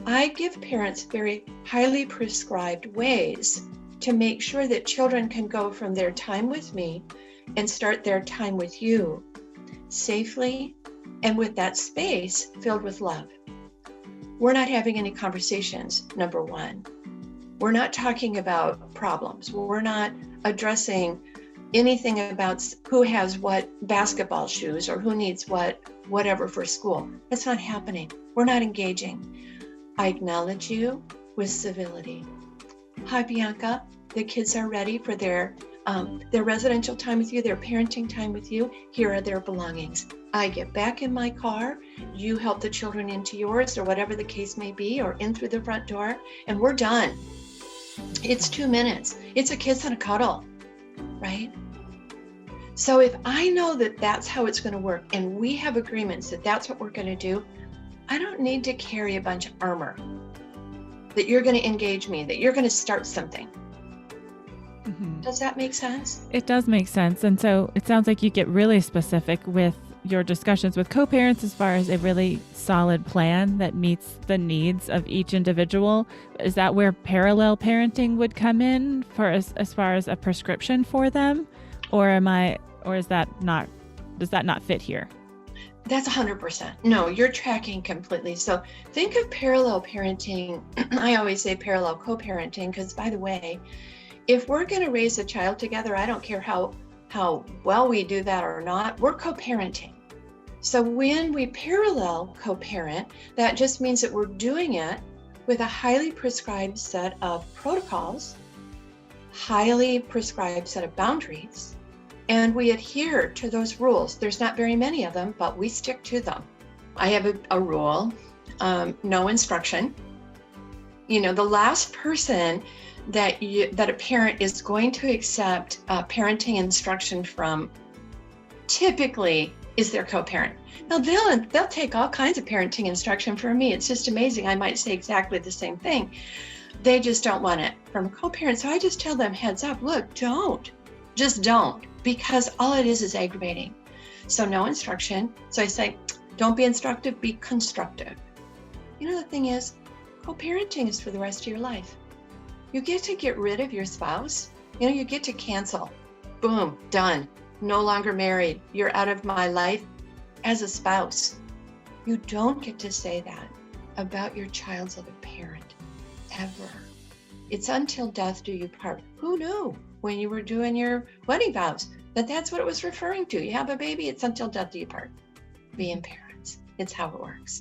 I give parents very highly prescribed ways to make sure that children can go from their time with me and start their time with you safely and with that space filled with love. We're not having any conversations, number one. We're not talking about problems. We're not addressing anything about who has what basketball shoes or who needs whatever for school. That's not happening. We're not engaging. I acknowledge you with civility. Hi, Bianca. The kids are ready for their residential time with you, their parenting time with you. Here are their belongings. I get back in my car. You help the children into yours or whatever the case may be, or in through the front door, and we're done. It's 2 minutes. It's a kiss and a cuddle, right? So if I know that that's how it's going to work, and we have agreements that that's what we're going to do, I don't need to carry a bunch of armor that you're going to engage me, that you're going to start something. Mm-hmm. Does that make sense? It does make sense. And so it sounds like you get really specific with your discussions with co-parents as far as a really solid plan that meets the needs of each individual. Is that where parallel parenting would come in for as far as a prescription for them? Or does that not fit here? That's 100%. No, you're tracking completely. So think of parallel parenting. I always say parallel co-parenting because, by the way, if we're going to raise a child together, I don't care how well we do that or not, we're co-parenting. So when we parallel co-parent, that just means that we're doing it with a highly prescribed set of protocols, highly prescribed set of boundaries, and we adhere to those rules. There's not very many of them, but we stick to them. I have a rule, no instruction. The last person that a parent is going to accept parenting instruction from typically is their co-parent. Now they'll take all kinds of parenting instruction from me. It's just amazing. I might say exactly the same thing. They just don't want it from a co-parent. So I just tell them, heads up, look, just don't, because all it is aggravating. So no instruction. So I say, don't be instructive, be constructive. The thing is, co-parenting is for the rest of your life. You get to get rid of your spouse. You get to cancel. Boom, done. No longer married. You're out of my life as a spouse. You don't get to say that about your child's other parent, ever. It's until death do you part. Who knew when you were doing your wedding vows that that's what it was referring to? You have a baby, it's until death do you part. Being parents. It's how it works.